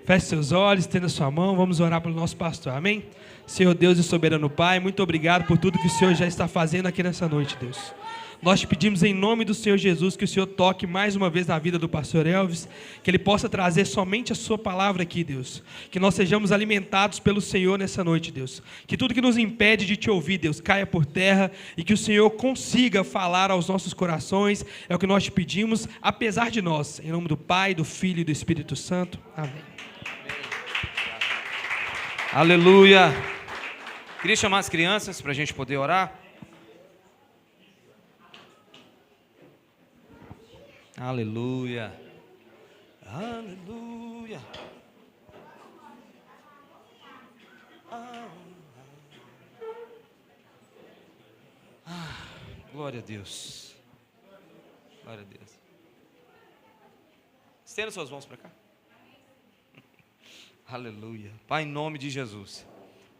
Feche seus olhos, estenda sua mão, vamos orar pelo nosso pastor, amém? Senhor Deus e soberano Pai, muito obrigado por tudo que o Senhor já está fazendo aqui nessa noite, Deus. Nós te pedimos em nome do Senhor Jesus que o Senhor toque mais uma vez na vida do pastor Elvis, que ele possa trazer somente a sua palavra aqui, Deus. Que nós sejamos alimentados pelo Senhor nessa noite, Deus. Que tudo que nos impede de te ouvir, Deus, caia por terra e que o Senhor consiga falar aos nossos corações. É o que nós te pedimos, apesar de nós. Em nome do Pai, do Filho e do Espírito Santo. Amém. Aleluia. Queria chamar as crianças para a gente poder orar. Aleluia. Aleluia. Glória a Deus. Glória a Deus. Estenda suas mãos para cá. Aleluia. Pai, em nome de Jesus,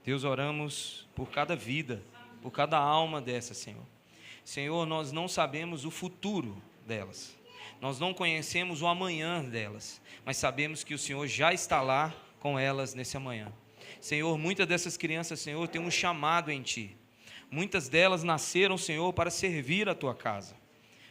Deus, oramos por cada vida, por cada alma dessa, Senhor. Senhor, nós não sabemos o futuro delas, nós não conhecemos o amanhã delas, mas sabemos que o Senhor já está lá com elas nesse amanhã. Senhor, muitas dessas crianças, Senhor, têm um chamado em Ti. Muitas delas nasceram, Senhor, para servir a Tua casa.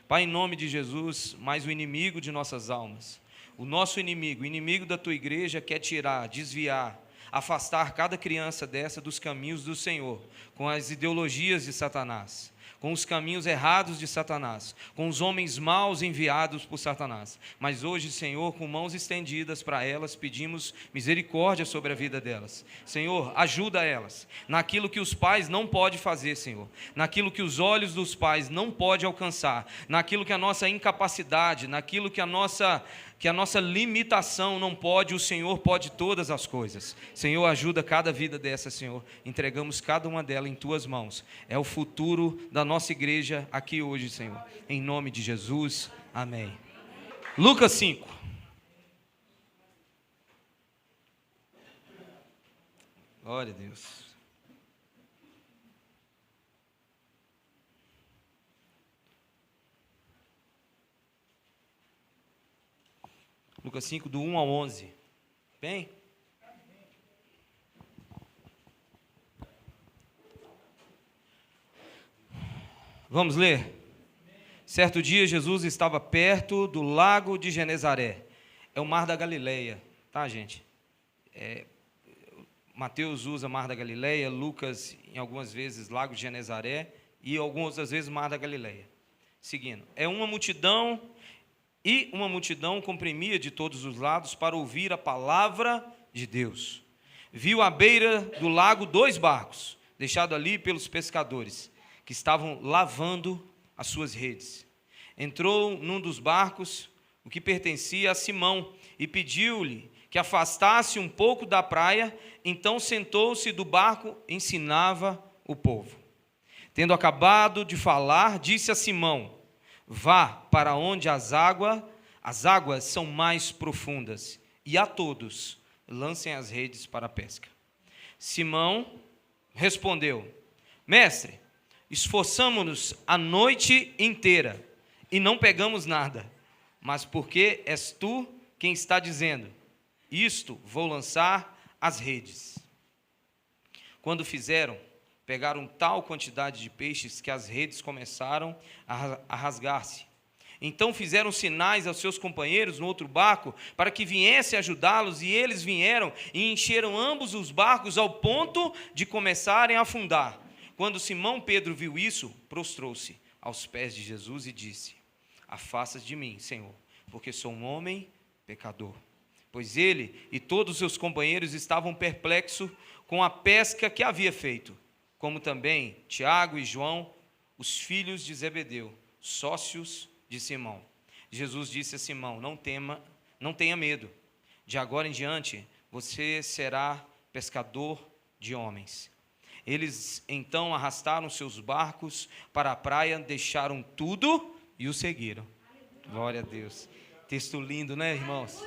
Pai, em nome de Jesus, mais o inimigo de nossas almas, o nosso inimigo, o inimigo da Tua igreja, quer tirar, desviar, afastar cada criança dessa dos caminhos do Senhor, com as ideologias de Satanás, com os caminhos errados de Satanás, com os homens maus enviados por Satanás. Mas hoje, Senhor, com mãos estendidas para elas, pedimos misericórdia sobre a vida delas. Senhor, ajuda elas naquilo que os pais não podem fazer, Senhor, naquilo que os olhos dos pais não podem alcançar, naquilo que a nossa incapacidade, naquilo que a nossa limitação não pode, o Senhor pode todas as coisas. Senhor, ajuda cada vida dessa, Senhor. Entregamos cada uma delas em Tuas mãos. É o futuro da nossa igreja aqui hoje, Senhor. Em nome de Jesus, amém. Lucas 5. Glória a Deus. Lucas 5, do 1 ao 11. Bem? Vamos ler? Certo dia, Jesus estava perto do lago de Genezaré. É o mar da Galileia, tá, gente? Mateus usa mar da Galileia, Lucas, em algumas vezes, lago de Genezaré, e algumas outras vezes, mar da Galileia. Seguindo. Uma multidão comprimia de todos os lados para ouvir a palavra de Deus. Viu à beira do lago 2 barcos, deixados ali pelos pescadores, que estavam lavando as suas redes. Entrou num dos barcos, o que pertencia a Simão, e pediu-lhe que afastasse um pouco da praia. Então sentou-se do barco e ensinava o povo. Tendo acabado de falar, disse a Simão: vá para onde as águas são mais profundas, e a todos lancem as redes para a pesca. Simão respondeu: mestre, esforçamo-nos a noite inteira e não pegamos nada, mas porque és tu quem está dizendo isto, vou lançar as redes. Quando fizeram, pegaram tal quantidade de peixes que as redes começaram a rasgar-se. Então fizeram sinais aos seus companheiros no outro barco para que viessem ajudá-los, e eles vieram e encheram ambos os barcos ao ponto de começarem a afundar. Quando Simão Pedro viu isso, prostrou-se aos pés de Jesus e disse: afasta-te de mim, Senhor, porque sou um homem pecador. Pois ele e todos os seus companheiros estavam perplexos com a pesca que havia feito, como também Tiago e João, os filhos de Zebedeu, sócios de Simão. Jesus disse a Simão: não tenha medo, de agora em diante você será pescador de homens. Eles então arrastaram seus barcos para a praia, deixaram tudo e o seguiram. Glória a Deus. Texto lindo, né, irmãos?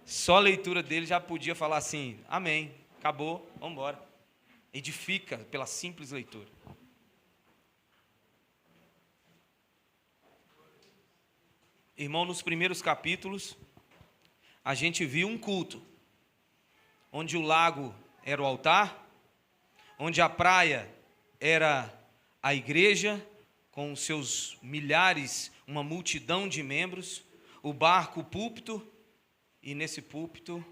Só a leitura dele já podia falar assim: amém, acabou, vamos embora. Edifica pela simples leitura. Irmão, nos primeiros capítulos, a gente viu um culto. onde o lago era o altar, onde a praia era a igreja, com os seus milhares, uma multidão de membros, o barco, o púlpito, e nesse púlpito,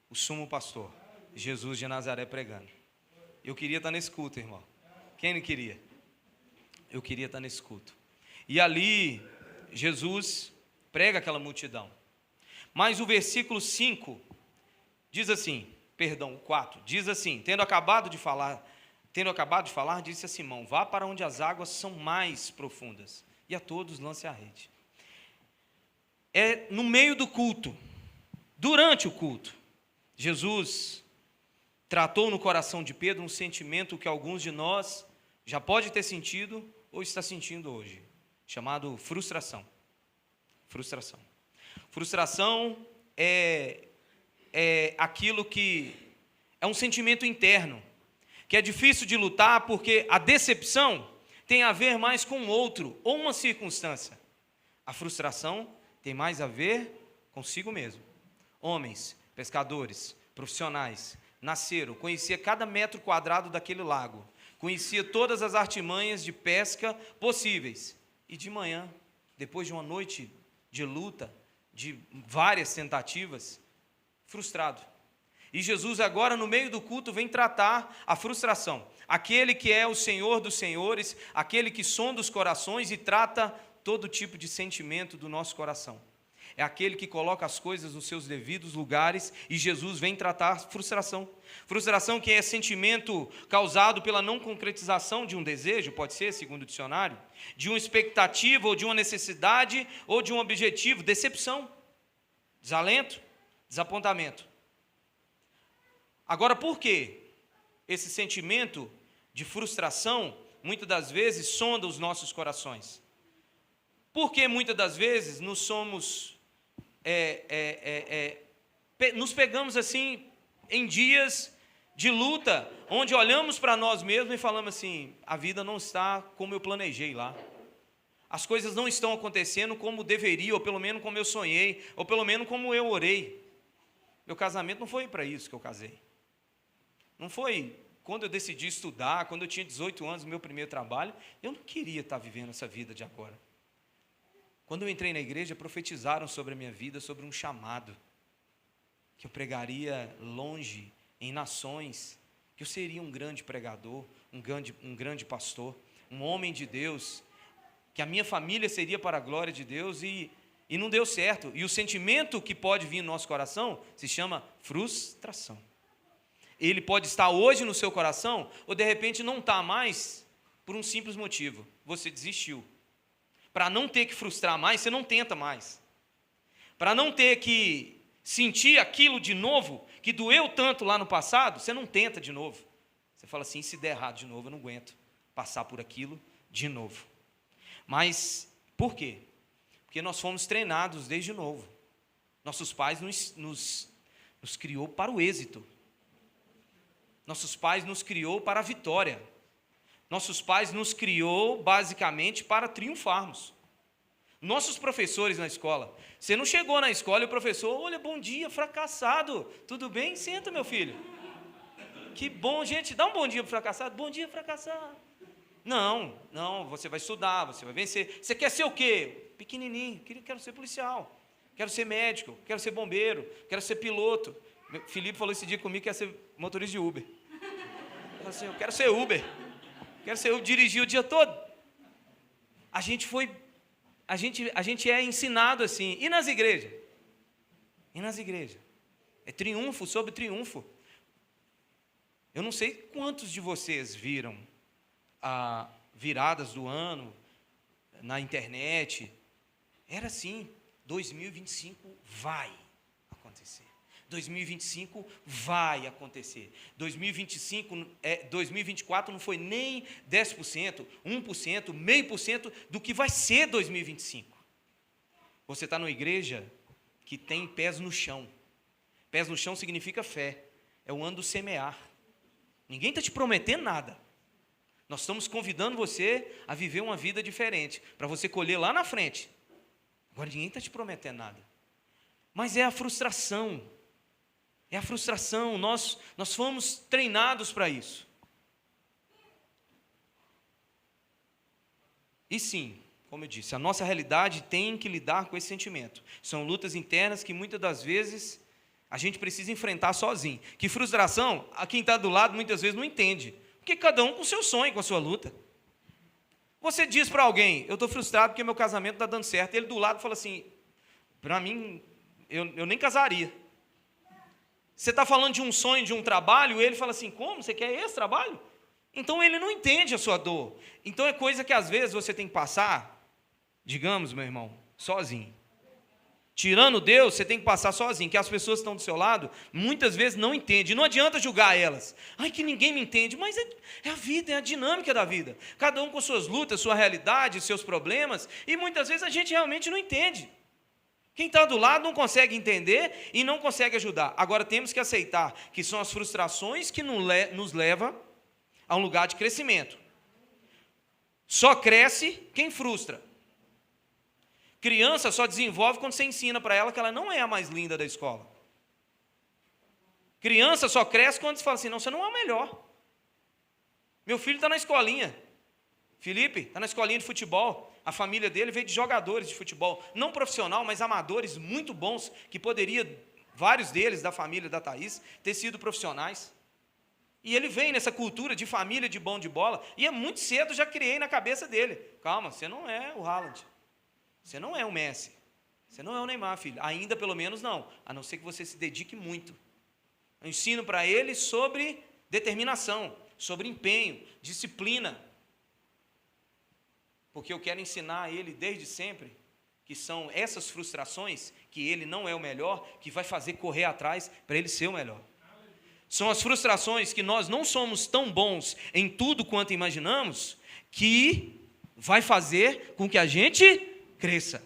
o sumo pastor, Jesus de Nazaré pregando. Eu queria estar nesse culto, irmão. Quem não queria? Eu queria estar nesse culto. E ali, Jesus prega aquela multidão. Mas o versículo 5 diz assim, o 4, diz assim, tendo acabado de falar, disse a Simão, vá para onde as águas são mais profundas, e a todos lance a rede. É no meio do culto, durante o culto, Jesus tratou no coração de Pedro um sentimento que alguns de nós já pode ter sentido ou está sentindo hoje, chamado frustração. Frustração. Frustração é aquilo que é um sentimento interno, que é difícil de lutar porque a decepção tem a ver mais com o outro ou uma circunstância. A frustração tem mais a ver consigo mesmo. Homens, pescadores, profissionais, nasceram, conhecia cada metro quadrado daquele lago, conhecia todas as artimanhas de pesca possíveis. E de manhã, depois de uma noite de luta, de várias tentativas, frustrado. E Jesus agora no meio do culto vem tratar a frustração. Aquele que é o Senhor dos senhores, aquele que sonda os corações e trata todo tipo de sentimento do nosso coração. É aquele que coloca as coisas nos seus devidos lugares e Jesus vem tratar a frustração. Frustração que é sentimento causado pela não concretização de um desejo, pode ser, segundo o dicionário, de uma expectativa ou de uma necessidade ou de um objetivo, decepção, desalento, desapontamento. Agora, por que esse sentimento de frustração muitas das vezes sonda os nossos corações? Porque muitas das vezes nos pegamos assim em dias de luta, onde olhamos para nós mesmos e falamos assim, a vida não está como eu planejei lá. As coisas não estão acontecendo como deveria, ou pelo menos como eu sonhei, ou pelo menos como eu orei. Meu casamento não foi para isso que eu casei. Não foi quando eu decidi estudar, quando eu tinha 18 anos, no meu primeiro trabalho, eu não queria estar vivendo essa vida de agora. Quando eu entrei na igreja, profetizaram sobre a minha vida, sobre um chamado, que eu pregaria longe, em nações, que eu seria um grande pregador, um grande pastor, um homem de Deus, que a minha família seria para a glória de Deus, e não deu certo. E o sentimento que pode vir no nosso coração se chama frustração. Ele pode estar hoje no seu coração, ou de repente não está mais, por um simples motivo, você desistiu. Para não ter que frustrar mais, você não tenta mais. Para não ter que sentir aquilo de novo, que doeu tanto lá no passado, você não tenta de novo. Você fala assim, se der errado de novo, eu não aguento passar por aquilo de novo. Mas, por quê? Porque nós fomos treinados desde novo. Nossos pais nos criou para o êxito. Nossos pais nos criou para a vitória. Nossos pais nos criou basicamente para triunfarmos. Nossos professores na escola. Você não chegou na escola e o professor, olha, bom dia, fracassado. Tudo bem? Senta, meu filho. Que bom, gente, dá um bom dia para o fracassado. Bom dia, fracassado. Não, você vai estudar, você vai vencer. Você quer ser o quê? Pequenininho, quero ser policial, quero ser médico, quero ser bombeiro, quero ser piloto. Felipe falou esse dia comigo que quer ser motorista de Uber. Eu falei assim, eu quero ser Uber, dirigir o dia todo. A gente é ensinado assim. E nas igrejas? É triunfo sobre triunfo. Eu não sei quantos de vocês viram viradas do ano na internet. Era assim, 2025 vai acontecer. 2025 vai acontecer. 2024 não foi nem 10%, 1%, 0,5% do que vai ser 2025. Você está numa igreja que tem pés no chão. Pés no chão significa fé. É o ano do semear. Ninguém está te prometendo nada. Nós estamos convidando você a viver uma vida diferente, para você colher lá na frente. Agora ninguém está te prometendo nada. Mas é a frustração. É a frustração, nós fomos treinados para isso. E sim, como eu disse, a nossa realidade tem que lidar com esse sentimento. São lutas internas que muitas das vezes a gente precisa enfrentar sozinho. Que frustração, a quem está do lado muitas vezes não entende. Porque cada um com o seu sonho, com a sua luta. Você diz para alguém, eu estou frustrado porque meu casamento está dando certo. Ele do lado fala assim, para mim, eu nem casaria. Você está falando de um sonho, de um trabalho, ele fala assim, como? Você quer esse trabalho? Então ele não entende a sua dor. Então é coisa que às vezes você tem que passar, digamos, meu irmão, sozinho. Tirando Deus, você tem que passar sozinho, que as pessoas que estão do seu lado, muitas vezes não entendem. Não adianta julgar elas. Ai, que ninguém me entende. Mas é a vida, é a dinâmica da vida. Cada um com suas lutas, sua realidade, seus problemas. E muitas vezes a gente realmente não entende. Quem está do lado não consegue entender e não consegue ajudar. Agora temos que aceitar que são as frustrações que nos levam a um lugar de crescimento. Só cresce quem frustra. Criança só desenvolve quando você ensina para ela que ela não é a mais linda da escola. Criança só cresce quando você fala assim, não, você não é o melhor. Meu filho está na escolinha. Felipe está na escolinha de futebol. A família dele veio de jogadores de futebol. Não profissional, mas amadores muito bons, que poderia, vários deles da família da Thaís, ter sido profissionais. E ele vem nessa cultura de família de bom de bola, e é muito cedo já criei na cabeça dele. Calma, você não é o Haaland. Você não é o Messi. Você não é o Neymar, filho. Ainda pelo menos não. A não ser que você se dedique muito. Eu ensino para ele sobre determinação, sobre empenho, disciplina. Porque eu quero ensinar a ele desde sempre que são essas frustrações, que ele não é o melhor, que vai fazer correr atrás para ele ser o melhor. São as frustrações que nós não somos tão bons em tudo quanto imaginamos, que vai fazer com que a gente cresça.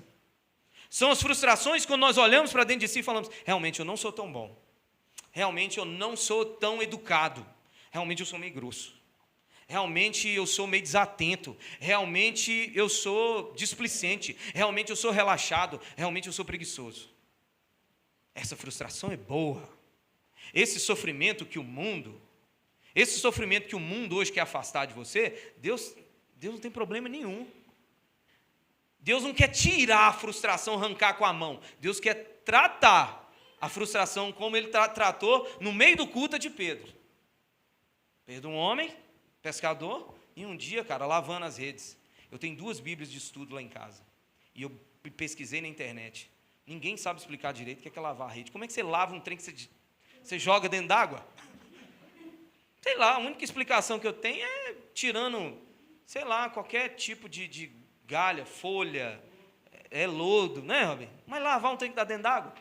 São as frustrações quando nós olhamos para dentro de si e falamos, realmente eu não sou tão bom. Realmente eu não sou tão educado. Realmente eu sou meio grosso. Realmente eu sou meio desatento. Realmente eu sou displicente. Realmente eu sou relaxado. Realmente eu sou preguiçoso. Essa frustração é boa. Esse sofrimento que o mundo hoje quer afastar de você, Deus não tem problema nenhum. Deus não quer tirar a frustração, arrancar com a mão. Deus quer tratar a frustração como ele tratou no meio do culto de Pedro. Pedro, um homem, pescador, e um dia, cara, lavando as redes. Eu tenho 2 Bíblias de estudo lá em casa. E eu pesquisei na internet. Ninguém sabe explicar direito o que é lavar a rede. Como é que você lava um trem que você joga dentro d'água? Sei lá, a única explicação que eu tenho é tirando, sei lá, qualquer tipo de galha, folha, lodo, né, Robin? Mas lavar um trem que está dentro d'água,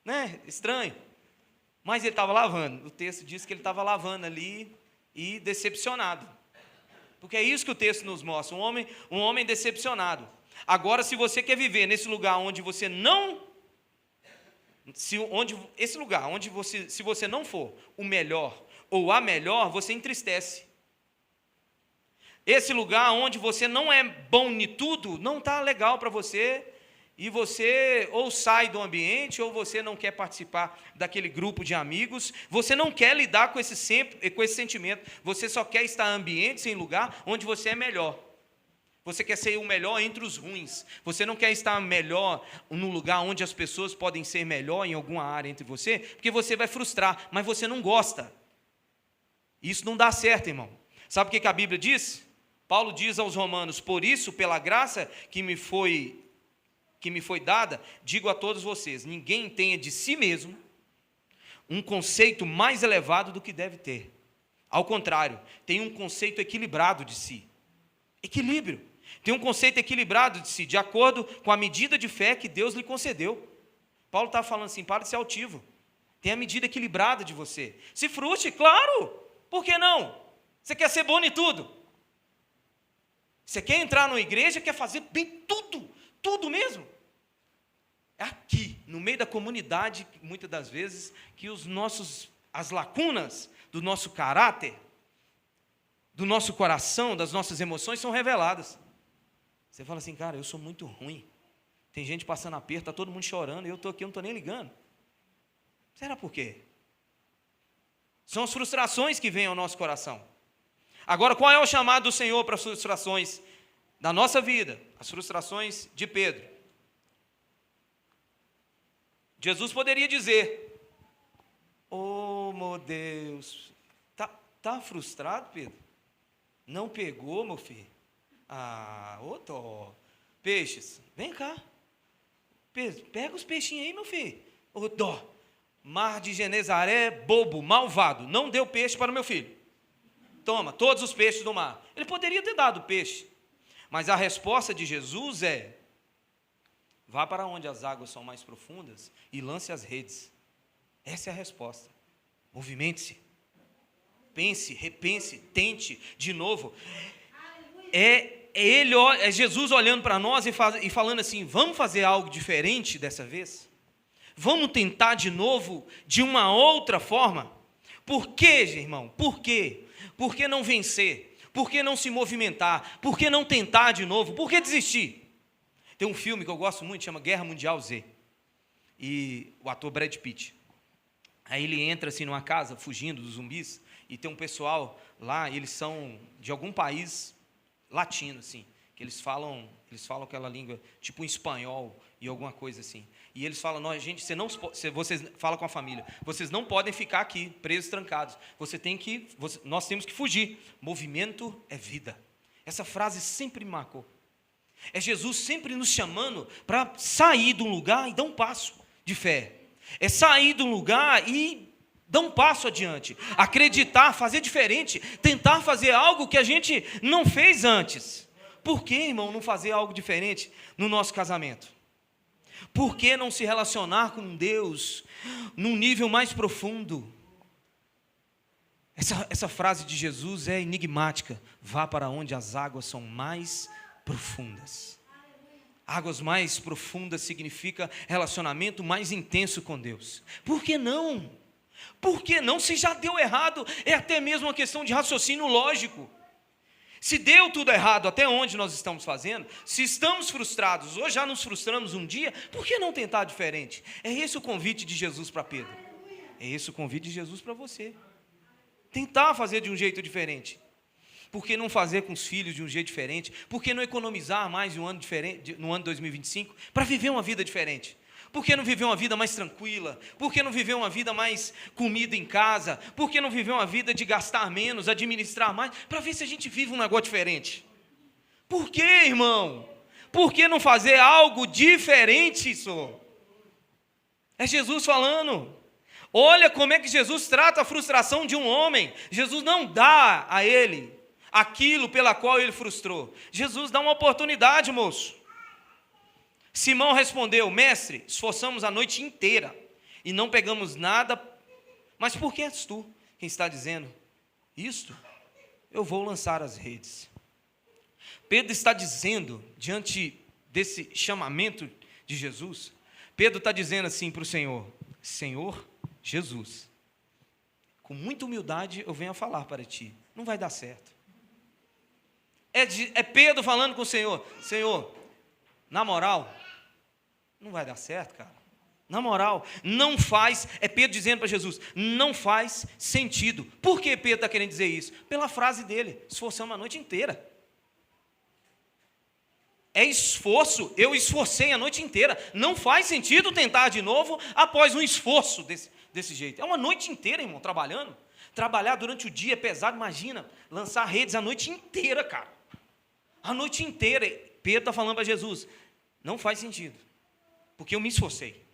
né? Estranho. Mas ele estava lavando. O texto diz que ele estava lavando ali e decepcionado. Porque é isso que o texto nos mostra, um homem decepcionado. Agora, se você quer viver nesse lugar onde você não... se você não for o melhor ou a melhor, você entristece. Esse lugar onde você não é bom em tudo, não está legal para você, e você ou sai do ambiente, ou você não quer participar daquele grupo de amigos, você não quer lidar com esse sentimento, você só quer estar em ambientes, em lugar onde você é melhor. Você quer ser o melhor entre os ruins, você não quer estar melhor num lugar onde as pessoas podem ser melhor em alguma área entre você, porque você vai frustrar, mas você não gosta. Isso não dá certo, irmão. Sabe o que a Bíblia diz? Paulo diz aos romanos, por isso, pela graça que me foi dada, digo a todos vocês, ninguém tenha de si mesmo um conceito mais elevado do que deve ter. Ao contrário, tem um conceito equilibrado de si. Equilíbrio. Tem um conceito equilibrado de si, de acordo com a medida de fé que Deus lhe concedeu. Paulo está falando assim, para de ser altivo. Tem a medida equilibrada de você. Se frustre, claro, por que não? Você quer ser bom em tudo. Você quer entrar numa igreja, quer fazer bem tudo mesmo. É aqui, no meio da comunidade, muitas das vezes, que as lacunas do nosso caráter, do nosso coração, das nossas emoções são reveladas. Você fala assim, cara, eu sou muito ruim. Tem gente passando aperto, está todo mundo chorando, e eu estou aqui, eu não estou nem ligando. Será por quê? São as frustrações que vêm ao nosso coração. Agora, qual é o chamado do Senhor para as frustrações da nossa vida? As frustrações de Pedro. Jesus poderia dizer: oh, meu Deus, tá frustrado, Pedro? Não pegou, meu filho? Ah, ô dó. Peixes, vem cá. Pedro, pega os peixinhos aí, meu filho. Ô dó. Mar de Genezaré, bobo, malvado, não deu peixe para o meu filho. Toma, todos os peixes do mar. Ele poderia ter dado peixe, mas a resposta de Jesus é: vá para onde as águas são mais profundas e lance as redes. Essa é a resposta. Movimente-se, pense, repense, tente de novo. É Jesus olhando para nós e falando assim: vamos fazer algo diferente dessa vez? Vamos tentar de novo, de uma outra forma? Por quê, irmão? Por quê? Por que não vencer? Por que não se movimentar? Por que não tentar de novo? Por que desistir? Tem um filme que eu gosto muito, chama Guerra Mundial Z. E o ator Brad Pitt. Aí ele entra assim numa casa, fugindo dos zumbis, e tem um pessoal lá, eles são de algum país latino, assim, que eles falam aquela língua, tipo um espanhol e alguma coisa assim. E eles falam: não, gente, vocês falam com a família, vocês não podem ficar aqui, presos, trancados. Nós temos que fugir. Movimento é vida. Essa frase sempre me marcou. É Jesus sempre nos chamando para sair de um lugar e dar um passo de fé. É sair de um lugar e dar um passo adiante. Acreditar, fazer diferente, tentar fazer algo que a gente não fez antes. Por que, irmão, não fazer algo diferente no nosso casamento? Por que não se relacionar com Deus num nível mais profundo? Essa frase de Jesus é enigmática. Vá para onde as águas são mais profundas. Águas mais profundas significa relacionamento mais intenso com Deus. Por que não? Por que não? Se já deu errado, é até mesmo uma questão de raciocínio lógico. Se deu tudo errado até onde nós estamos fazendo, se estamos frustrados ou já nos frustramos um dia, por que não tentar diferente? É esse o convite de Jesus para Pedro. É esse o convite de Jesus para você. Tentar fazer de um jeito diferente. Por que não fazer com os filhos de um jeito diferente? Por que não economizar mais um ano diferente, no ano 2025 para viver uma vida diferente? Por que não viver uma vida mais tranquila? Por que não viver uma vida mais comida em casa? Por que não viver uma vida de gastar menos, administrar mais, para ver se a gente vive um negócio diferente? Por que, irmão? Por que não fazer algo diferente, senhor? É Jesus falando. Olha como é que Jesus trata a frustração de um homem. Jesus não dá a ele aquilo pela qual ele frustrou. Jesus dá uma oportunidade, moço. Simão respondeu: mestre, esforçamos a noite inteira e não pegamos nada, mas por que és tu quem está dizendo isto? Eu vou lançar as redes. Pedro está dizendo, diante desse chamamento de Jesus, Pedro está dizendo assim para o Senhor: Senhor Jesus, com muita humildade eu venho a falar para ti, não vai dar certo. É Pedro falando com o Senhor: Senhor, na moral, não vai dar certo, cara. Na moral, não faz, é Pedro dizendo para Jesus, não faz sentido. Por que Pedro está querendo dizer isso? Pela frase dele: esforçamos a noite inteira. É esforço, eu esforcei a noite inteira. Não faz sentido tentar de novo após um esforço desse jeito. É uma noite inteira, irmão, trabalhando. Trabalhar durante o dia é pesado, imagina, lançar redes a noite inteira, cara. A noite inteira. Pedro está falando para Jesus: não faz sentido, porque eu me esforcei.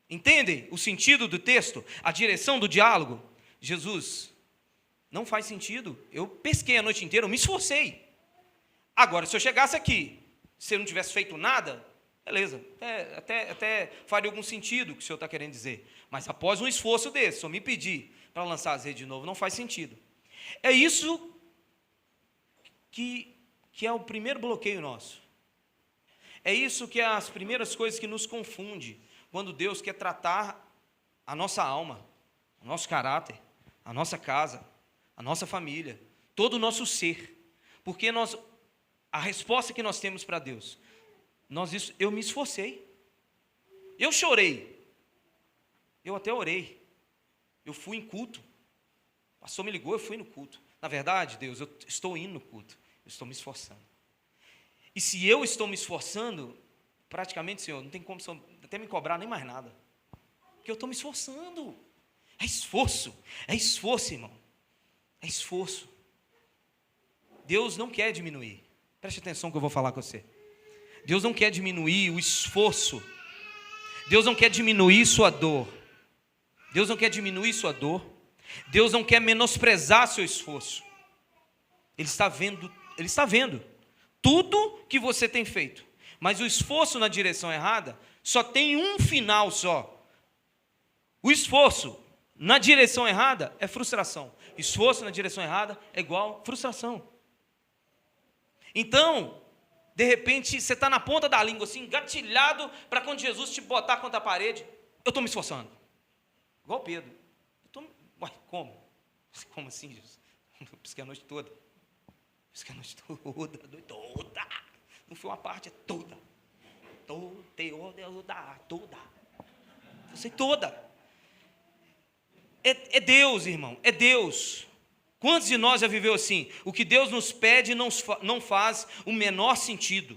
Entendem o sentido do texto? A direção do diálogo? Jesus, não faz sentido, eu pesquei a noite inteira, eu me esforcei. Agora, se eu chegasse aqui, se eu não tivesse feito nada, beleza, até faria algum sentido o que o senhor está querendo dizer. Mas após um esforço desse, se eu me pedir para lançar as redes de novo, não faz sentido. É isso que é o primeiro bloqueio nosso. É isso que é as primeiras coisas que nos confunde quando Deus quer tratar a nossa alma, o nosso caráter, a nossa casa, a nossa família, todo o nosso ser. Porque a resposta que nós temos para Deus, eu me esforcei, eu chorei, eu até orei, Eu fui em culto. O pastor me ligou, eu fui no culto. Na verdade, Deus, eu estou indo no culto. Eu estou me esforçando. E se eu estou me esforçando, praticamente, Senhor, não tem como até me cobrar nem mais nada. Porque eu estou me esforçando. É esforço, irmão. É esforço. Deus não quer diminuir. Preste atenção que eu vou falar com você. Deus não quer diminuir o esforço. Deus não quer diminuir sua dor. Deus não quer diminuir sua dor. Deus não quer menosprezar seu esforço. Ele está vendo tudo que você tem feito. Mas o esforço na direção errada só tem um final só. O esforço na direção errada é frustração. Esforço na direção errada é igual frustração. Então, de repente, você está na ponta da língua, assim, engatilhado, para quando Jesus te botar contra a parede, eu estou me esforçando. Igual Pedro. Ué, como? Como assim, Jesus? Eu pisquei a noite toda. Pisquei a noite toda. Não foi uma parte, é toda. Toda. Eu sei toda. É Deus, irmão, é Deus. Quantos de nós já viveu assim? O que Deus nos pede não faz o menor sentido.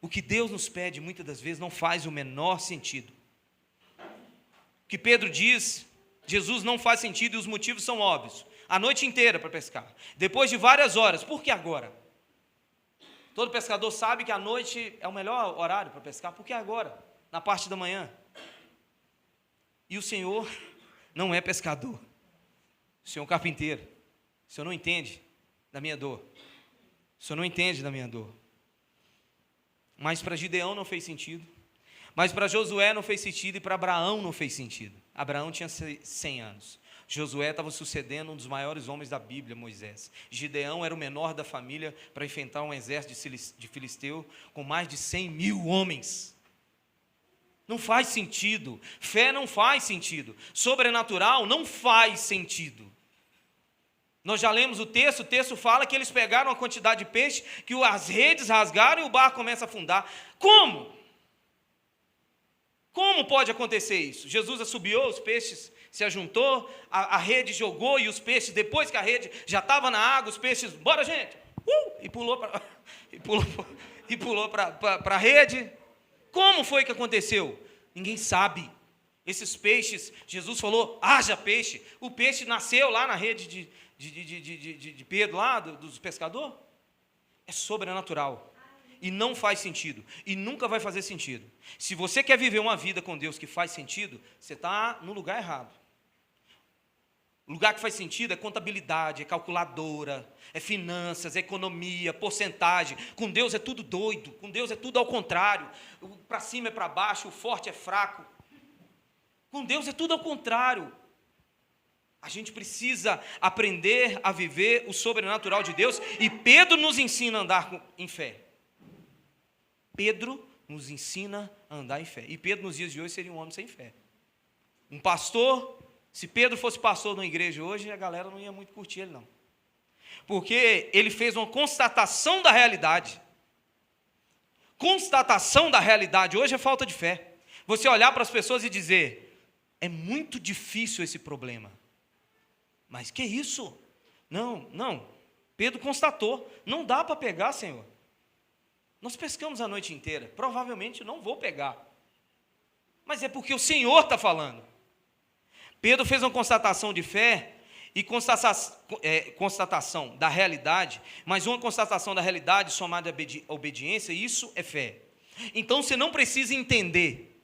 O que Deus nos pede, muitas das vezes, não faz o menor sentido. O que Pedro diz, Jesus não faz sentido e os motivos são óbvios. A noite inteira para pescar. Depois de várias horas. Por que agora? Todo pescador sabe que a noite é o melhor horário para pescar. Por que agora? Na parte da manhã. E o Senhor não é pescador. O Senhor é um carpinteiro. O Senhor não entende da minha dor. O Senhor não entende da minha dor. Mas para Gideão não fez sentido. Mas para Josué não fez sentido e para Abraão não fez sentido. Abraão tinha 100 anos. Josué estava sucedendo um dos maiores homens da Bíblia, Moisés. Gideão era o menor da família para enfrentar um exército de filisteu com mais de 100.000 homens. Não faz sentido. Fé não faz sentido. Sobrenatural não faz sentido. Nós já lemos o texto fala que eles pegaram uma quantidade de peixe, que as redes rasgaram e o barco começa a afundar. Como? Como pode acontecer isso? Jesus assobiou, os peixes se ajuntou, a rede jogou e os peixes, depois que a rede já estava na água, os peixes, bora gente, e pulou para a rede. Como foi que aconteceu? Ninguém sabe. Esses peixes, Jesus falou, haja peixe. O peixe nasceu lá na rede de Pedro, lá dos pescadores. É sobrenatural. E não faz sentido. E nunca vai fazer sentido. Se você quer viver uma vida com Deus que faz sentido, você está no lugar errado. O lugar que faz sentido é contabilidade, é calculadora, é finanças, é economia, porcentagem. Com Deus é tudo doido. Com Deus é tudo ao contrário. Para cima é para baixo, o forte é fraco. Com Deus é tudo ao contrário. A gente precisa aprender a viver o sobrenatural de Deus. E Pedro nos ensina a andar em fé. Pedro nos ensina a andar em fé. E Pedro nos dias de hoje seria um homem sem fé. Um pastor, se Pedro fosse pastor de uma igreja hoje, a galera não ia muito curtir ele não. Porque ele fez uma constatação da realidade. Constatação da realidade hoje é falta de fé. Você olhar para as pessoas e dizer, é muito difícil esse problema. Mas que isso? Não. Pedro constatou, não dá para pegar, Senhor. Nós pescamos a noite inteira, provavelmente não vou pegar. Mas é porque o Senhor está falando. Pedro fez uma constatação de fé e constatação da realidade, mas uma constatação da realidade somada à obediência, isso é fé. Então você não precisa entender,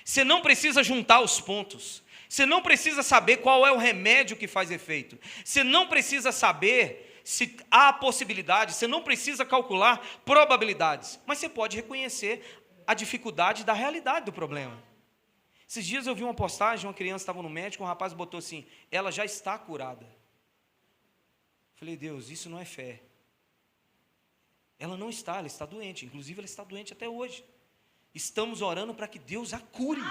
você não precisa juntar os pontos, você não precisa saber qual é o remédio que faz efeito, você não precisa saber se há possibilidade, você não precisa calcular probabilidades, mas você pode reconhecer a dificuldade da realidade do problema. Esses dias eu vi uma postagem, uma criança estava no médico, um rapaz botou assim, ela já está curada. Falei, Deus, isso não é fé. Ela não está, ela está doente, inclusive ela está doente até hoje. Estamos orando para que Deus a cure.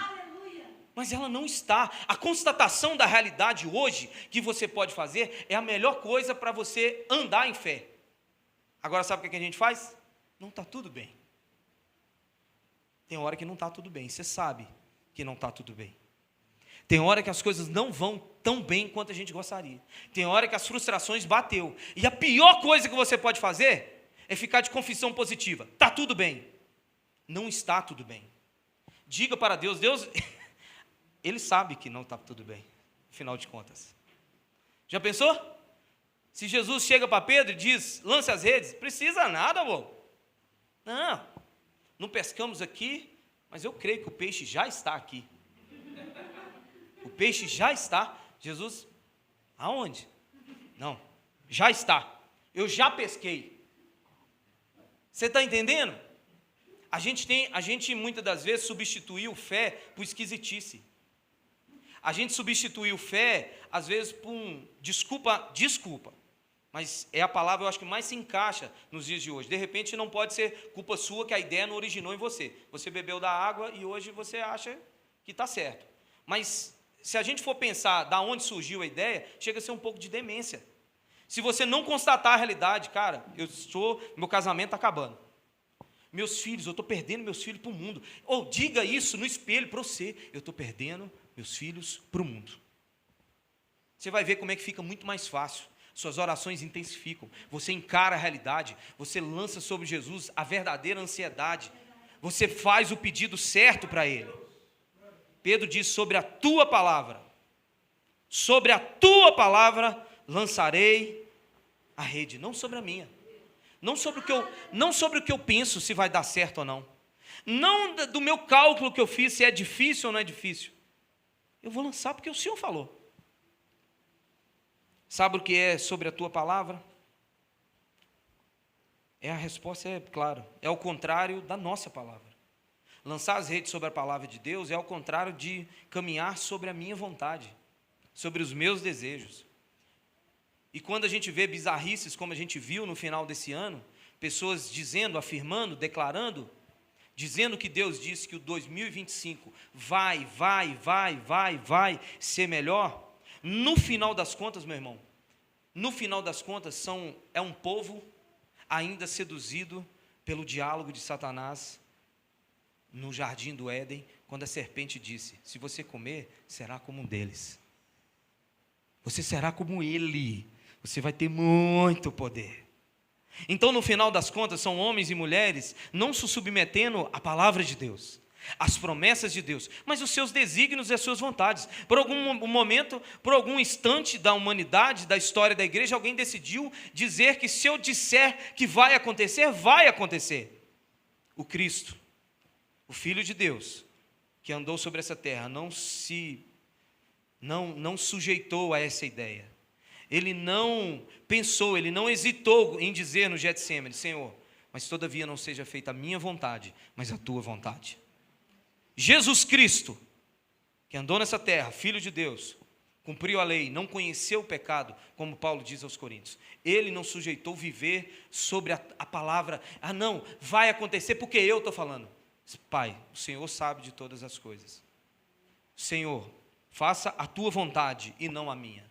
Mas ela não está. A constatação da realidade hoje que você pode fazer é a melhor coisa para você andar em fé. Agora sabe o que a gente faz? Não está tudo bem. Tem hora que não está tudo bem, você sabe que não está tudo bem. Tem hora que as coisas não vão tão bem quanto a gente gostaria. Tem hora que as frustrações bateu. E a pior coisa que você pode fazer é ficar de confissão positiva. Está tudo bem. Não está tudo bem. Diga para Deus, Deus, Ele sabe que não está tudo bem, afinal de contas. Já pensou? Se Jesus chega para Pedro e diz, lance as redes, precisa nada, amor. Não pescamos aqui, mas eu creio que o peixe já está aqui. O peixe já está. Jesus, aonde? Não, já está. Eu já pesquei. Você está entendendo? A gente muitas das vezes substituiu fé por esquisitice. A gente substituiu fé, às vezes, por desculpa. Mas é a palavra, eu acho, que mais se encaixa nos dias de hoje. De repente, não pode ser culpa sua que a ideia não originou em você. Você bebeu da água e hoje você acha que está certo. Mas, se a gente for pensar da onde surgiu a ideia, chega a ser um pouco de demência. Se você não constatar a realidade, cara, meu casamento está acabando. Meus filhos, eu estou perdendo meus filhos para o mundo. Ou diga isso no espelho para você, eu estou perdendo meus filhos para o mundo. Você vai ver como é que fica muito mais fácil. Suas orações intensificam. Você encara a realidade. Você lança sobre Jesus a verdadeira ansiedade. Você faz o pedido certo para Ele. Pedro diz, sobre a tua palavra lançarei a rede, não sobre a minha. Não sobre o que eu penso se vai dar certo ou não. Não do meu cálculo que eu fiz, se é difícil ou não é difícil. Eu vou lançar porque o Senhor falou. Sabe o que é sobre a tua palavra? A resposta é clara, é o contrário da nossa palavra. Lançar as redes sobre a palavra de Deus é ao contrário de caminhar sobre a minha vontade, sobre os meus desejos. E quando a gente vê bizarrices, como a gente viu no final desse ano, pessoas dizendo, afirmando, declarando, dizendo que Deus disse que o 2025 vai ser melhor, no final das contas, meu irmão, no final das contas é um povo ainda seduzido pelo diálogo de Satanás no jardim do Éden, quando a serpente disse, se você comer, será como um deles. Você será como ele. Você vai ter muito poder. Então, no final das contas, são homens e mulheres não se submetendo à palavra de Deus, às promessas de Deus, mas os seus desígnios e as suas vontades. Por algum momento, por algum instante da humanidade, da história da igreja, alguém decidiu dizer que se eu disser que vai acontecer, vai acontecer. O Cristo, o Filho de Deus, que andou sobre essa terra, não sujeitou a essa ideia. Ele não pensou, ele não hesitou em dizer no Getsemane, Senhor, mas todavia não seja feita a minha vontade, mas a tua vontade. Jesus Cristo, que andou nessa terra, Filho de Deus, cumpriu a lei, não conheceu o pecado, como Paulo diz aos Coríntios. Ele não sujeitou viver sobre a palavra, não, vai acontecer porque eu estou falando. Pai, o Senhor sabe de todas as coisas. Senhor, faça a tua vontade e não a minha.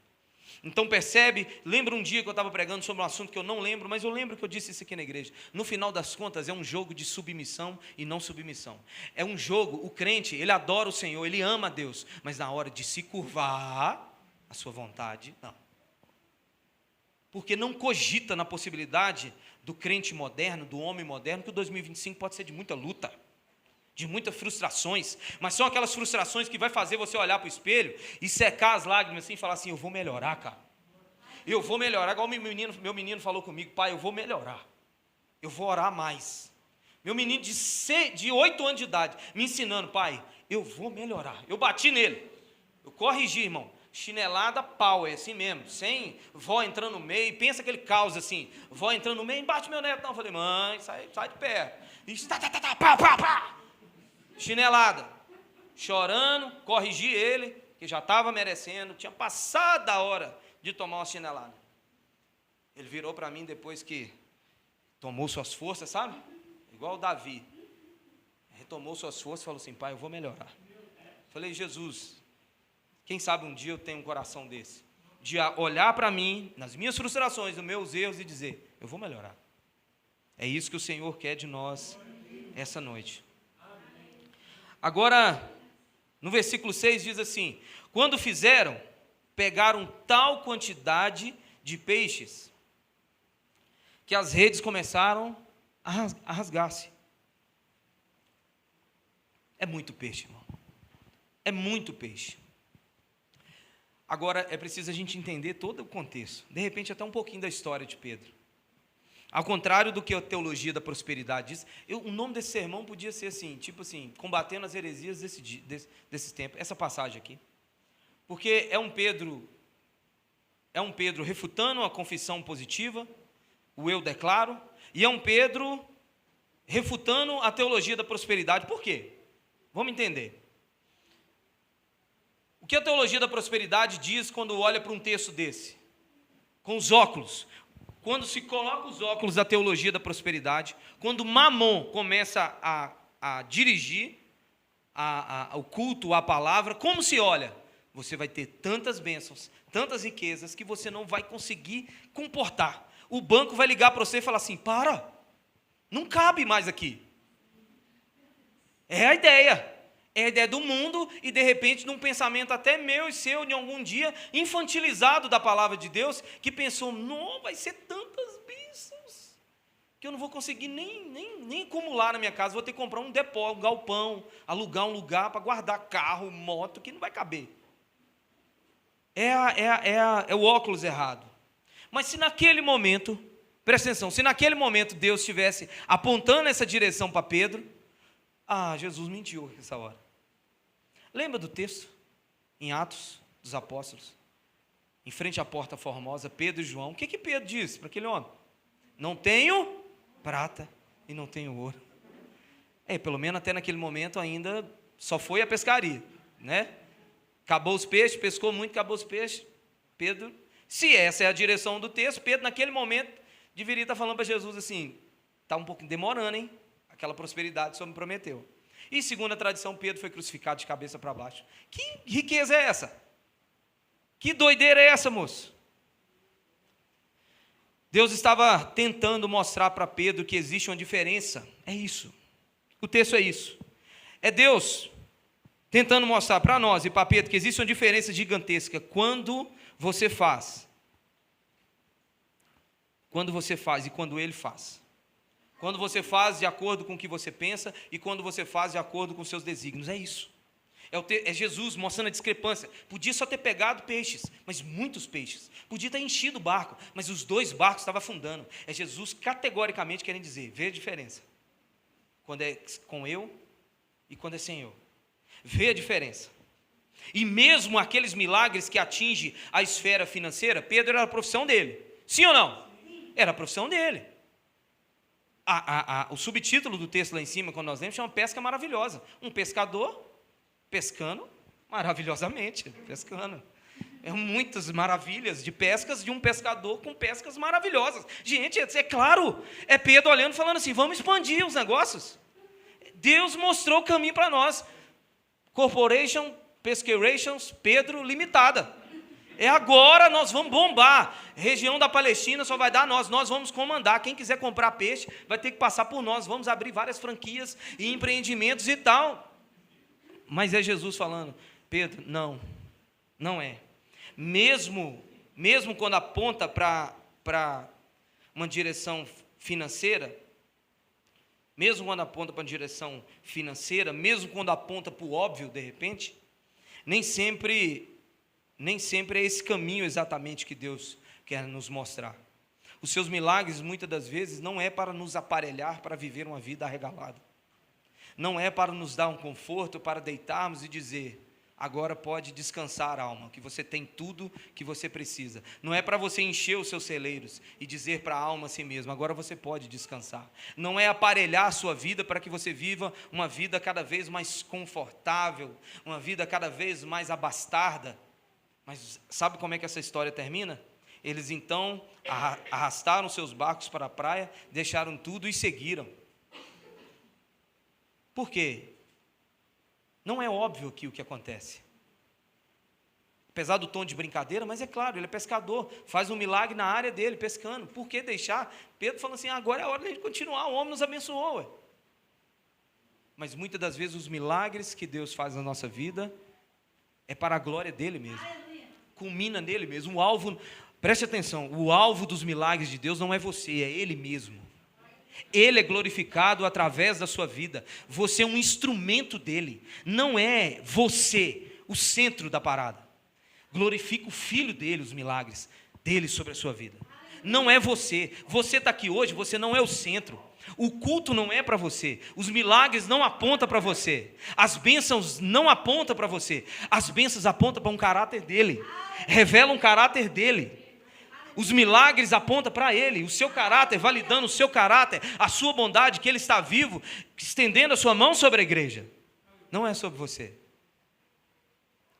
Então percebe, lembra um dia que eu estava pregando sobre um assunto que eu não lembro, mas eu lembro que eu disse isso aqui na igreja. No final das contas é um jogo de submissão e não submissão. É um jogo, o crente, ele adora o Senhor, ele ama a Deus, mas na hora de se curvar à sua vontade, não. Porque não cogita na possibilidade do crente moderno, do homem moderno, que o 2025 pode ser de muita luta, de muitas frustrações, mas são aquelas frustrações que vai fazer você olhar para o espelho e secar as lágrimas assim e falar assim, eu vou melhorar, cara. Eu vou melhorar, igual meu menino falou comigo, pai, eu vou melhorar. Eu vou orar mais. Meu menino de 8 anos de idade, me ensinando, pai, eu vou melhorar. Eu bati nele, eu corrigi, irmão. Chinelada, pau, é assim mesmo, sem vó entrando no meio, pensa aquele caos assim, vó entrando no meio, bate meu neto, não. Eu falei, mãe, sai de perto. E pá. Chinelada, chorando, corrigi ele, que já estava merecendo, tinha passado a hora de tomar uma chinelada. Ele virou para mim depois que tomou suas forças, sabe? Igual o Davi. Retomou suas forças e falou assim, pai, eu vou melhorar. Falei, Jesus, quem sabe um dia eu tenho um coração desse, de olhar para mim, nas minhas frustrações, nos meus erros e dizer, eu vou melhorar. É isso que o Senhor quer de nós essa noite. Agora, no versículo 6 diz assim, Quando fizeram, pegaram tal quantidade de peixes que as redes começaram a rasgar-se. É muito peixe, irmão. É muito peixe. Agora, é preciso a gente entender todo o contexto. De repente, até um pouquinho da história de Pedro. Ao contrário do que a teologia da prosperidade diz, o nome desse sermão podia ser assim, tipo assim, combatendo as heresias desses tempos. Essa passagem aqui. Porque é um Pedro refutando a confissão positiva, o eu declaro, e é um Pedro refutando a teologia da prosperidade. Por quê? Vamos entender. O que a teologia da prosperidade diz quando olha para um texto desse? Com os óculos. Quando se coloca os óculos da teologia da prosperidade, quando Mamon começa a dirigir o culto à palavra, como se olha? Você vai ter tantas bênçãos, tantas riquezas, que você não vai conseguir comportar. O banco vai ligar para você e falar assim, não cabe mais aqui. É a ideia do mundo e, de repente, num pensamento até meu e seu, de algum dia, infantilizado da palavra de Deus, que pensou, não, vai ser tantas bênçãos, que eu não vou conseguir nem acumular na minha casa, vou ter que comprar um depósito, um galpão, alugar um lugar para guardar carro, moto, que não vai caber. É o óculos errado. Mas se naquele momento, presta atenção, se naquele momento Deus estivesse apontando essa direção para Pedro, Jesus mentiu nessa hora. Lembra do texto? Em Atos dos Apóstolos, em frente à porta formosa, Pedro e João, o que Pedro disse para aquele homem? Não tenho prata e não tenho ouro. Pelo menos até naquele momento ainda só foi a pescaria, né? Acabou os peixes, pescou muito, acabou os peixes. Pedro, se essa é a direção do texto, Pedro naquele momento deveria estar falando para Jesus assim, está um pouquinho demorando, hein? Aquela prosperidade que o Senhor me prometeu. E segundo a tradição, Pedro foi crucificado de cabeça para baixo. Que riqueza é essa? Que doideira é essa, moço? Deus estava tentando mostrar para Pedro que existe uma diferença. É isso. O texto é isso. É Deus tentando mostrar para nós e para Pedro que existe uma diferença gigantesca quando você faz e quando ele faz. Quando você faz de acordo com o que você pensa e quando você faz de acordo com os seus desígnios. É isso. É Jesus mostrando a discrepância. Podia só ter pegado peixes, mas muitos peixes. Podia ter enchido o barco, mas os 2 barcos estavam afundando. É Jesus categoricamente querendo dizer, vê a diferença. Quando é com eu e quando é sem eu. Vê a diferença. E mesmo aqueles milagres que atingem a esfera financeira, Pedro era a profissão dele. Sim ou não? Era a profissão dele. O subtítulo do texto lá em cima, quando nós lemos, chama Pesca Maravilhosa. Um pescador pescando maravilhosamente, pescando. Muitas maravilhas de pescas de um pescador com pescas maravilhosas. Gente, é claro, é Pedro olhando e falando assim, vamos expandir os negócios. Deus mostrou o caminho para nós. Corporation, Pesquerations, Pedro Limitada. Agora nós vamos bombar. Região da Palestina só vai dar nós vamos comandar. Quem quiser comprar peixe vai ter que passar por nós. Vamos abrir várias franquias e empreendimentos e tal. Mas é Jesus falando, Pedro, não é. Mesmo quando aponta para uma direção financeira, mesmo quando aponta para uma direção financeira, mesmo quando aponta para o óbvio, de repente, nem sempre é esse caminho exatamente que Deus quer nos mostrar. Os seus milagres, muitas das vezes, não é para nos aparelhar para viver uma vida arregalada. Não é para nos dar um conforto, para deitarmos e dizer, agora pode descansar, alma, que você tem tudo que você precisa. Não é para você encher os seus celeiros e dizer para a alma a si mesma, agora você pode descansar. Não é aparelhar a sua vida para que você viva uma vida cada vez mais confortável, uma vida cada vez mais abastada. Mas sabe como é que essa história termina? Eles então arrastaram seus barcos para a praia, deixaram tudo e seguiram. Por quê? Não é óbvio aqui o que acontece. Apesar do tom de brincadeira, mas é claro, ele é pescador, faz um milagre na área dele, pescando. Por que deixar? Pedro falando assim, agora é a hora de a gente continuar, o homem nos abençoou. Ué. Mas muitas das vezes os milagres que Deus faz na nossa vida é para a glória dele mesmo. Culmina nele mesmo. O alvo, preste atenção, o alvo dos milagres de Deus não é você, é ele mesmo. Ele é glorificado através da sua vida. Você é um instrumento dele. Não é você o centro da parada. Glorifica o Filho dele, os milagres dele sobre a sua vida. Não é você. Você está aqui hoje, você não é o centro. O culto não é para você. Os milagres não apontam para você. As bênçãos não apontam para você. As bênçãos apontam para um caráter dele. Revelam um caráter dele. Os milagres apontam para ele, o seu caráter, validando o seu caráter, a sua bondade, que ele está vivo, estendendo a sua mão sobre a igreja. Não é sobre você.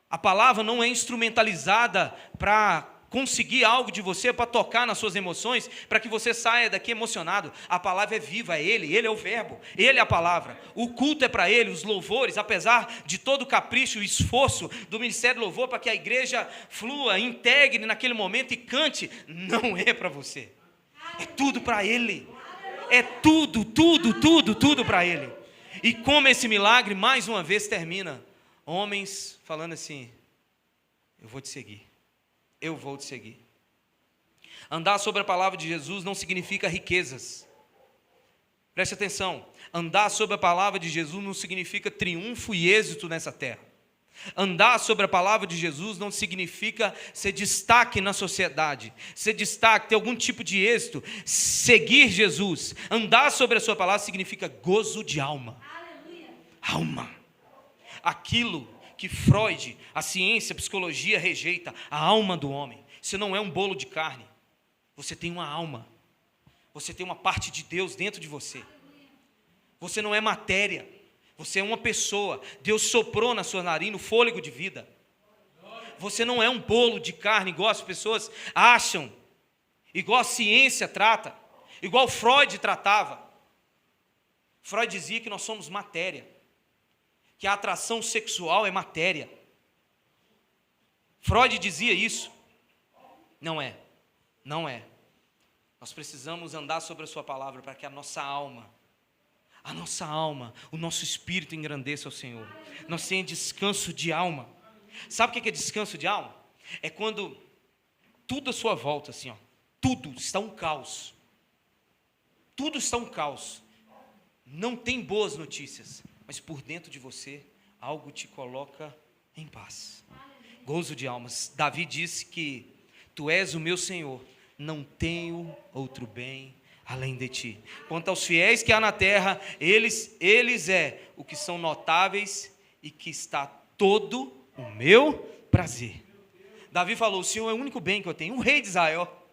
A palavra não é instrumentalizada para conseguir algo de você, para tocar nas suas emoções, para que você saia daqui emocionado. A palavra é viva, é ele é o verbo, ele é a palavra. O culto é para ele, os louvores, apesar de todo o capricho e esforço do Ministério do Louvor, para que a igreja flua, integre naquele momento e cante, não é para você. É tudo para ele. É tudo para ele. E como esse milagre, mais uma vez, termina. Homens falando assim, eu vou te seguir. Eu vou te seguir. Andar sobre a palavra de Jesus não significa riquezas. Preste atenção. Andar sobre a palavra de Jesus não significa triunfo e êxito nessa terra. Andar sobre a palavra de Jesus não significa ser destaque na sociedade, ser destaque, ter algum tipo de êxito. Seguir Jesus, andar sobre a sua palavra significa gozo de alma. Aleluia. Alma. Aquilo que Freud, a ciência, a psicologia rejeita, a alma do homem. Você não é um bolo de carne, você tem uma alma, você tem uma parte de Deus dentro de você. Você não é matéria, você é uma pessoa. Deus soprou na sua narina o fôlego de vida. Você não é um bolo de carne, igual as pessoas acham, igual a ciência trata, igual Freud tratava. Freud dizia que nós somos matéria, que a atração sexual é matéria. Freud dizia isso. Não é. Nós precisamos andar sobre a sua palavra para que a nossa alma, o nosso espírito engrandeça ao Senhor. Nós tenhamos descanso de alma. Sabe o que é descanso de alma? É quando tudo à sua volta, assim, ó, tudo está um caos. Tudo está um caos. Não tem boas notícias. Mas por dentro de você, algo te coloca em paz. Gozo de almas. Davi disse que tu és o meu Senhor, não tenho outro bem além de ti. Quanto aos fiéis que há na terra, eles é o que são notáveis e que está todo o meu prazer. Davi falou, o Senhor é o único bem que eu tenho. Um rei de Israel.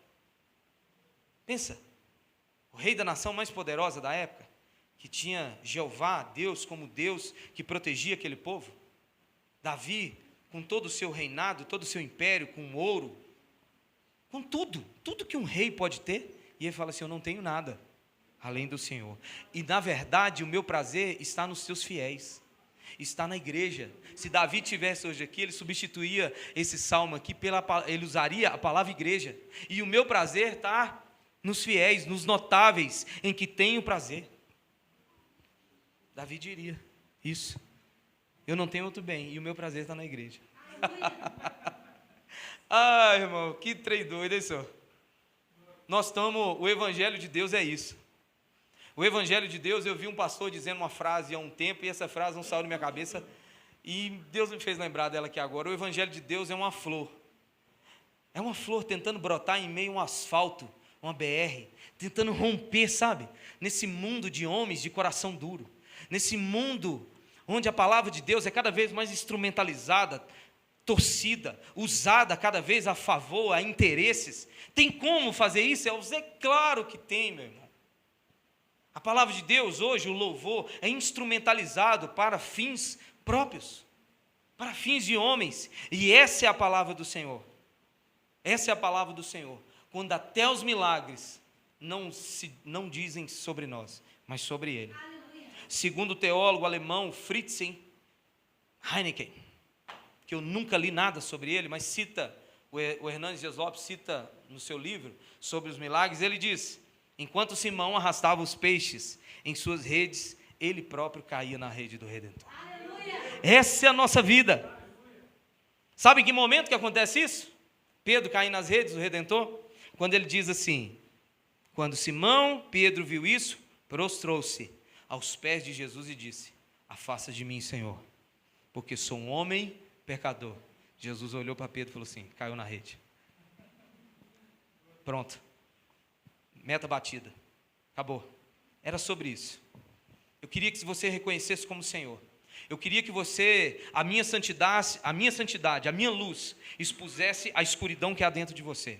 Pensa, o rei da nação mais poderosa da época, que tinha Jeová, Deus, como Deus que protegia aquele povo. Davi, com todo o seu reinado, todo o seu império, com ouro, com tudo que um rei pode ter, e ele fala assim, eu não tenho nada além do Senhor. E na verdade, o meu prazer está nos seus fiéis, está na igreja. Se Davi tivesse hoje aqui, ele substituía esse salmo aqui, ele usaria a palavra igreja. E o meu prazer está nos fiéis, nos notáveis, em que tenho prazer. Davi diria isso. Eu não tenho outro bem, e o meu prazer está na igreja. Ai, irmão, que trem doido, hein, senhor? Nós estamos, o evangelho de Deus é isso. O evangelho de Deus, eu vi um pastor dizendo uma frase há um tempo, e essa frase não saiu da minha cabeça, e Deus me fez lembrar dela aqui agora. O evangelho de Deus é uma flor. É uma flor tentando brotar em meio a um asfalto, uma BR, tentando romper, sabe? Nesse mundo de homens de coração duro. Nesse mundo onde a palavra de Deus é cada vez mais instrumentalizada, torcida, usada cada vez a favor, a interesses. Tem como fazer isso? É claro que tem, meu irmão. A palavra de Deus hoje, o louvor, é instrumentalizado para fins próprios, para fins de homens. E essa é a palavra do Senhor. Essa é a palavra do Senhor. Quando até os milagres não dizem sobre nós, mas sobre Ele. Segundo o teólogo alemão Fritz Heineken, que eu nunca li nada sobre ele, mas cita, o Hernandes Dias Lopes cita no seu livro sobre os milagres, ele diz, enquanto Simão arrastava os peixes em suas redes, ele próprio caía na rede do Redentor. Aleluia. Essa é a nossa vida. Sabe em que momento que acontece isso? Pedro cai nas redes, o Redentor, quando ele diz assim: quando Simão Pedro viu isso, prostrou-se aos pés de Jesus e disse: afasta de mim, Senhor, porque sou um homem pecador. Jesus olhou para Pedro e falou assim: caiu na rede. Pronto. Meta batida. Acabou. Era sobre isso. Eu queria que você reconhecesse como Senhor. Eu queria que você, a minha santidade, a minha luz, expusesse a escuridão que há dentro de você.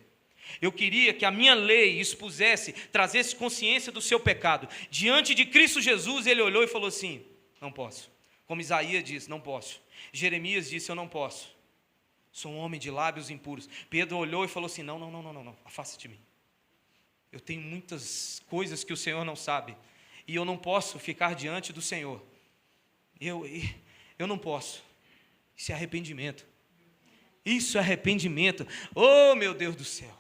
Eu queria que a minha lei expusesse, trazesse consciência do seu pecado. Diante de Cristo Jesus, ele olhou e falou assim: não posso. Como Isaías disse, não posso. Jeremias disse, eu não posso. Sou um homem de lábios impuros. Pedro olhou e falou assim: não, afasta de mim. Eu tenho muitas coisas que o Senhor não sabe, e eu não posso ficar diante do Senhor. Eu não posso. Isso é arrependimento. Isso é arrependimento. Oh, meu Deus do céu.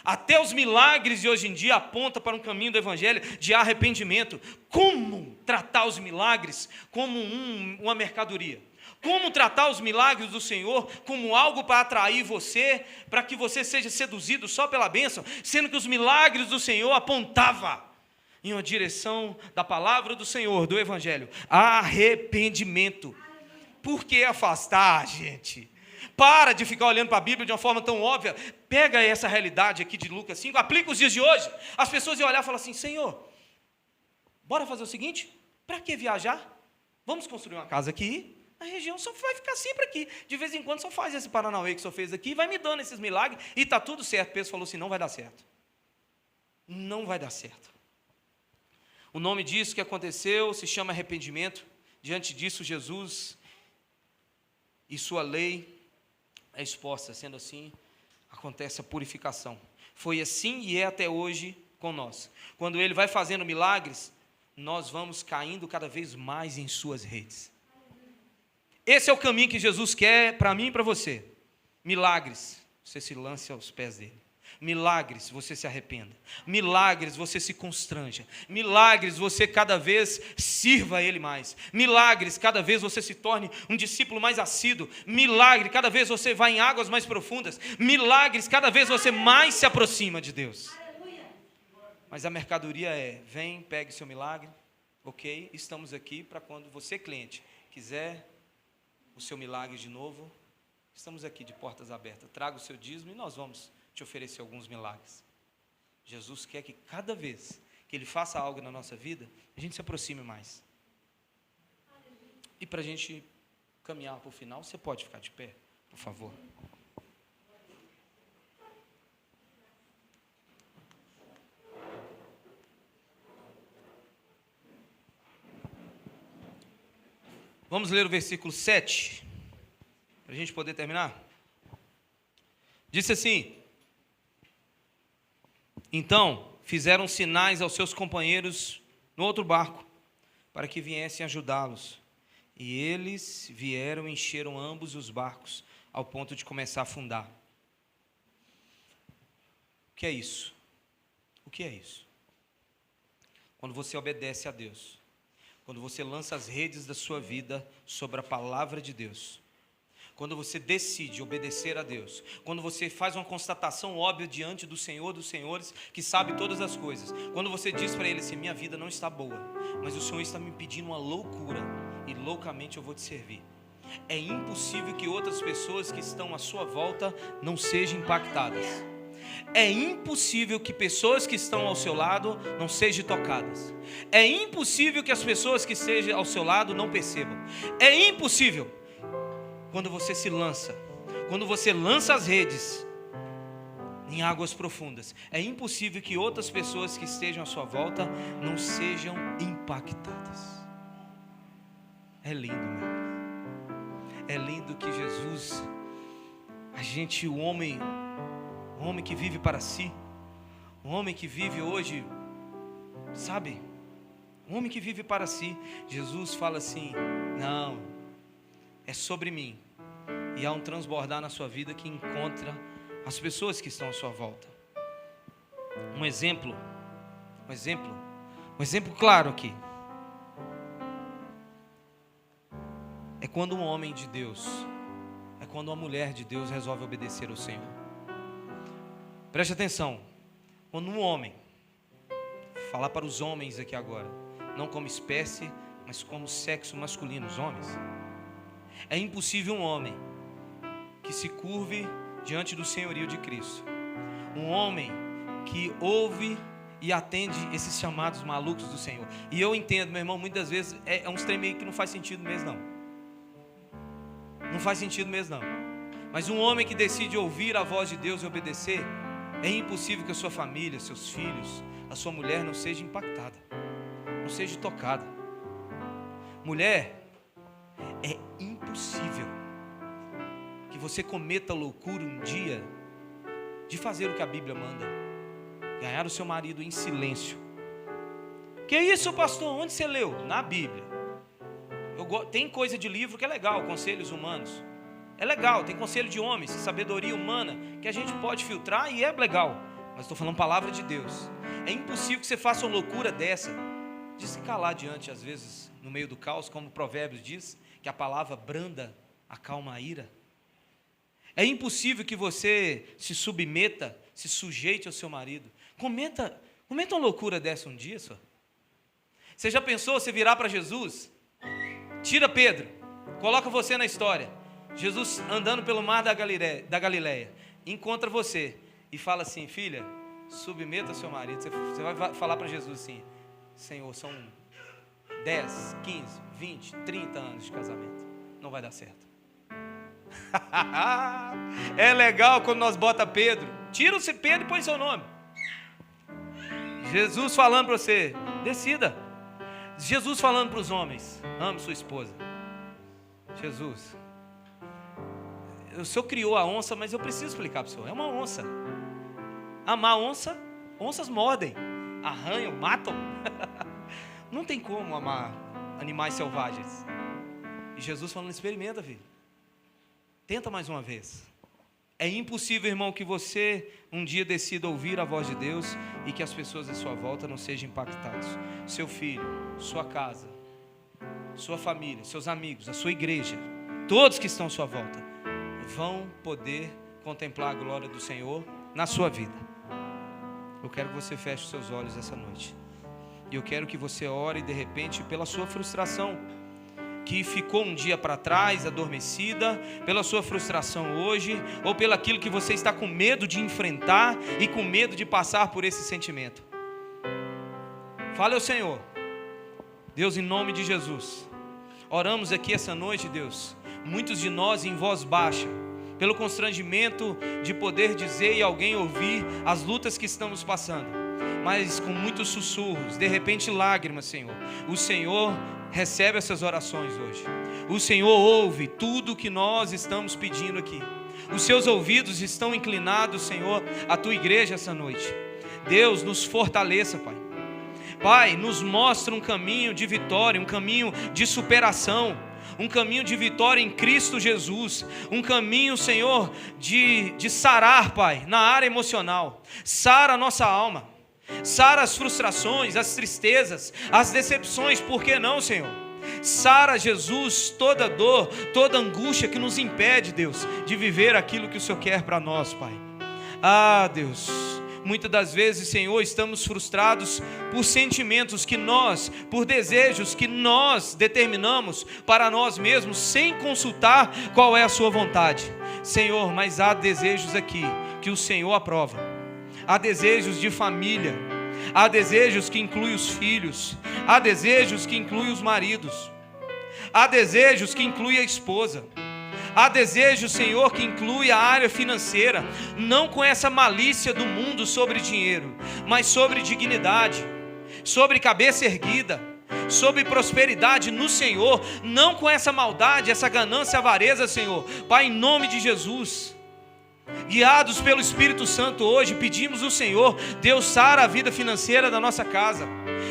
Até os milagres de hoje em dia apontam para um caminho do Evangelho de arrependimento. Como tratar os milagres como uma mercadoria? Como tratar os milagres do Senhor como algo para atrair você, para que você seja seduzido só pela bênção, sendo que os milagres do Senhor apontavam em uma direção da palavra do Senhor, do Evangelho: arrependimento. Por que afastar, gente? Para de ficar olhando para a Bíblia de uma forma tão óbvia. Pega essa realidade aqui de Lucas 5, aplica os dias de hoje. As pessoas iam olhar e falar assim: Senhor, bora fazer o seguinte, para que viajar? Vamos construir uma casa aqui, a região só vai ficar sempre aqui. De vez em quando só faz esse Paranauê que só fez aqui, vai me dando esses milagres e está tudo certo. Pedro falou assim: não vai dar certo. Não vai dar certo. O nome disso que aconteceu se chama arrependimento. Diante disso, Jesus e sua lei é exposta. Sendo assim, acontece a purificação. Foi assim e é até hoje com nós. Quando ele vai fazendo milagres, nós vamos caindo cada vez mais em suas redes. Esse é o caminho que Jesus quer para mim e para você. Milagres, você se lance aos pés dele. Milagres, você se arrependa. Milagres, você se constranja. Milagres, você cada vez sirva a ele mais. Milagres, cada vez você se torne um discípulo mais assíduo. Milagre, cada vez você vai em águas mais profundas. Milagres, cada vez você mais se aproxima de Deus. Mas a mercadoria é: vem, pegue seu milagre. Ok, estamos aqui para quando você, cliente, quiser o seu milagre de novo. Estamos aqui de portas abertas. Traga o seu dízimo e nós vamos te oferecer alguns milagres. Jesus quer que cada vez que ele faça algo na nossa vida, a gente se aproxime mais. E para a gente caminhar para o final, você pode ficar de pé, por favor. Vamos ler o versículo 7, para a gente poder terminar. Disse assim: então fizeram sinais aos seus companheiros no outro barco, para que viessem ajudá-los. E eles vieram e encheram ambos os barcos, ao ponto de começar a afundar. O que é isso? O que é isso? Quando você obedece a Deus, quando você lança as redes da sua vida sobre a palavra de Deus, quando você decide obedecer a Deus, quando você faz uma constatação óbvia diante do Senhor dos Senhores, que sabe todas as coisas, quando você diz para Ele assim: minha vida não está boa, mas o Senhor está me pedindo uma loucura, e loucamente eu vou te servir. É impossível que outras pessoas que estão à sua volta não sejam impactadas. É impossível que pessoas que estão ao seu lado não sejam tocadas. É impossível que as pessoas que estejam ao seu lado não percebam. É impossível. Quando você se lança, quando você lança as redes em águas profundas, é impossível que outras pessoas que estejam à sua volta não sejam impactadas. É lindo, meu. É lindo que Jesus, o homem que vive para si, o homem que vive hoje, sabe? O homem que vive para si, Jesus fala assim: não, é sobre mim. E há um transbordar na sua vida que encontra as pessoas que estão à sua volta. Um exemplo claro aqui. É quando um homem de Deus, quando uma mulher de Deus resolve obedecer ao Senhor. Preste atenção, quando um homem, falar para os homens aqui agora, não como espécie, mas como sexo masculino, os homens, é impossível um homem que se curve diante do senhorio de Cristo, um homem que ouve e atende esses chamados malucos do Senhor. E eu entendo, meu irmão, muitas vezes é uns trem meio que não faz sentido mesmo não. Não faz sentido mesmo não. Mas um homem que decide ouvir a voz de Deus e obedecer, é impossível que a sua família, seus filhos, a sua mulher não seja impactada, não seja tocada. Mulher, é impossível que você cometa loucura um dia de fazer o que a Bíblia manda, ganhar o seu marido em silêncio. Que isso, pastor? Onde você leu? Na Bíblia. Tem coisa de livro que é legal, conselhos humanos. É legal, tem conselho de homens, sabedoria humana, que a gente pode filtrar e é legal. Mas estou falando palavra de Deus. É impossível que você faça uma loucura dessa, de se calar diante, às vezes, no meio do caos, como Provérbios diz, que a palavra branda acalma a ira. É impossível que você se submeta, se sujeite ao seu marido. Cometa uma loucura dessa um dia só. Você já pensou você virar para Jesus? Tira Pedro, coloca você na história. Jesus andando pelo mar da Galileia, encontra você e fala assim: filha, submeta ao seu marido. Você vai falar para Jesus assim: Senhor, são 10, 15, 20, 30 anos de casamento, não vai dar certo. É legal quando nós bota Pedro, tira o Pedro e põe seu nome. Jesus falando para você: decida. Jesus falando para os homens: ame sua esposa. Jesus, o Senhor criou a onça, mas eu preciso explicar para o Senhor: é uma onça. Amar onça, onças mordem, arranham, matam. Não tem como amar animais selvagens. E Jesus falando: experimenta, filho. Tenta mais uma vez. É impossível, irmão, que você um dia decida ouvir a voz de Deus e que as pessoas à sua volta não sejam impactadas. Seu filho, sua casa, sua família, seus amigos, a sua igreja, todos que estão à sua volta, vão poder contemplar a glória do Senhor na sua vida. Eu quero que você feche os seus olhos essa noite. E eu quero que você ore, de repente, pela sua frustração, que ficou um dia para trás, adormecida, pela sua frustração hoje, ou pelo aquilo que você está com medo de enfrentar e com medo de passar por esse sentimento. Fale ao Senhor. Deus, em nome de Jesus, oramos aqui essa noite, Deus, muitos de nós em voz baixa, pelo constrangimento de poder dizer e alguém ouvir as lutas que estamos passando, mas com muitos sussurros, de repente lágrimas, Senhor. O Senhor recebe essas orações hoje. O Senhor ouve tudo o que nós estamos pedindo aqui. Os seus ouvidos estão inclinados, Senhor, à tua igreja essa noite. Deus, nos fortaleça, Pai. Pai, nos mostra um caminho de vitória, um caminho de superação, um caminho de vitória em Cristo Jesus, um caminho, Senhor, de sarar, Pai, na área emocional. Sara a nossa alma. Sara as frustrações, as tristezas, as decepções, por que não, Senhor? Sara, Jesus, toda dor, toda angústia que nos impede, Deus, de viver aquilo que o Senhor quer para nós, Pai. Ah, Deus, muitas das vezes, Senhor, estamos frustrados por sentimentos que nós, por desejos que nós determinamos para nós mesmos, sem consultar qual é a sua vontade. Senhor, mas há desejos aqui que o Senhor aprova. Há desejos de família, há desejos que incluem os filhos, há desejos que incluem os maridos, há desejos que incluem a esposa, há desejos, Senhor, que inclui a área financeira, não com essa malícia do mundo sobre dinheiro, mas sobre dignidade, sobre cabeça erguida, sobre prosperidade no Senhor, não com essa maldade, essa ganância, avareza, Senhor. Pai, em nome de Jesus, guiados pelo Espírito Santo hoje, pedimos ao Senhor: Deus, sara a vida financeira da nossa casa.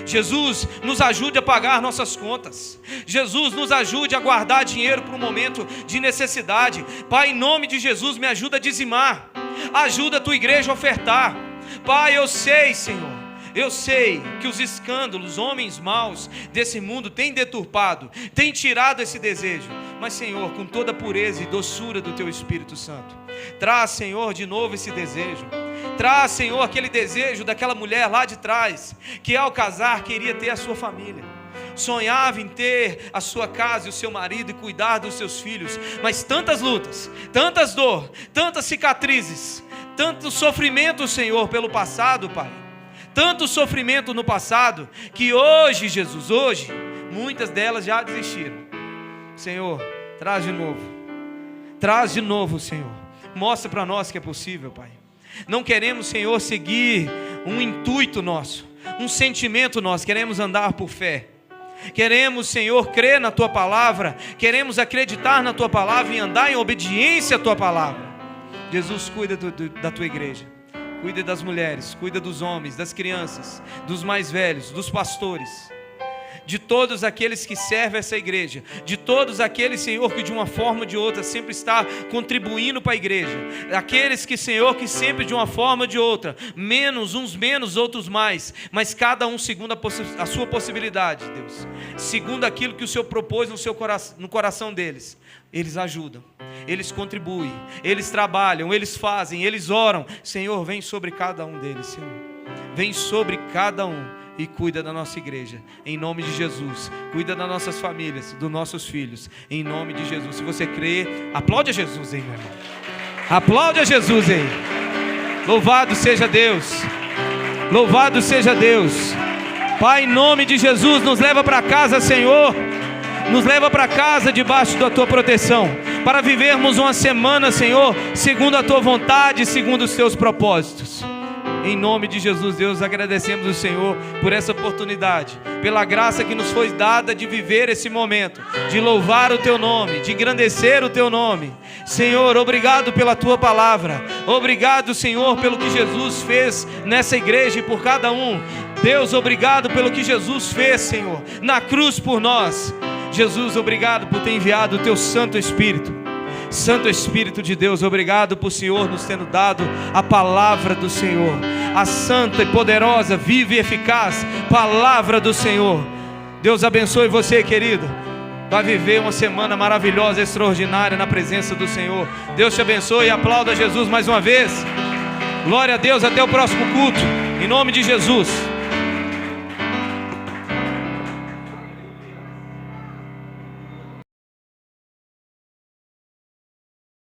Jesus, nos ajude a pagar nossas contas. Jesus, nos ajude a guardar dinheiro para um momento de necessidade. Pai, em nome de Jesus, me ajuda a dizimar. Ajuda a tua igreja a ofertar. Pai, eu sei, Senhor, Eu sei que os escândalos, homens maus desse mundo têm deturpado, têm tirado esse desejo. Mas, Senhor, com toda a pureza e doçura do Teu Espírito Santo, traz, Senhor, de novo esse desejo. Traz, Senhor, aquele desejo daquela mulher lá de trás, que ao casar queria ter a sua família, sonhava em ter a sua casa e o seu marido e cuidar dos seus filhos. Mas tantas lutas, tantas dor, tantas cicatrizes, tanto sofrimento, Senhor, pelo passado, Pai. Tanto sofrimento no passado, que hoje, Jesus, hoje, muitas delas já desistiram. Senhor, traz de novo, Senhor. Mostra para nós que é possível, Pai. Não queremos, Senhor, seguir um intuito nosso, um sentimento nosso. Queremos andar por fé. Queremos, Senhor, crer na Tua palavra. Queremos acreditar na Tua palavra e andar em obediência à Tua palavra. Jesus, cuida da Tua igreja. Cuida das mulheres, cuida dos homens, das crianças, dos mais velhos, dos pastores, de todos aqueles que servem essa igreja, de todos aqueles, Senhor, que de uma forma ou de outra sempre está contribuindo para a igreja, aqueles que, Senhor, que sempre de uma forma ou de outra, uns menos, outros mais, mas cada um segundo a sua possibilidade, Deus, segundo aquilo que o Senhor propôs no coração deles. Eles ajudam, eles contribuem, eles trabalham, eles fazem, eles oram. Senhor, vem sobre cada um deles, Senhor. Vem sobre cada um e cuida da nossa igreja, em nome de Jesus. Cuida das nossas famílias, dos nossos filhos, em nome de Jesus. Se você crê, aplaude a Jesus aí, meu irmão. Aplaude a Jesus aí. Louvado seja Deus. Louvado seja Deus. Pai, em nome de Jesus, nos leva para casa, Senhor. Nos leva para casa debaixo da Tua proteção, para vivermos uma semana, Senhor, segundo a Tua vontade, segundo os Teus propósitos. Em nome de Jesus, Deus, agradecemos o Senhor por essa oportunidade, pela graça que nos foi dada de viver esse momento, de louvar o Teu nome, de engrandecer o Teu nome. Senhor, obrigado pela Tua palavra. Obrigado, Senhor, pelo que Jesus fez nessa igreja e por cada um. Deus, obrigado pelo que Jesus fez, Senhor, na cruz por nós. Jesus, obrigado por ter enviado o Teu Santo Espírito. Santo Espírito de Deus, obrigado por Senhor nos tendo dado a palavra do Senhor, a santa e poderosa, viva e eficaz palavra do Senhor. Deus abençoe você, querido. Vai viver uma semana maravilhosa, extraordinária na presença do Senhor. Deus te abençoe e aplauda Jesus mais uma vez. Glória a Deus, até o próximo culto, em nome de Jesus.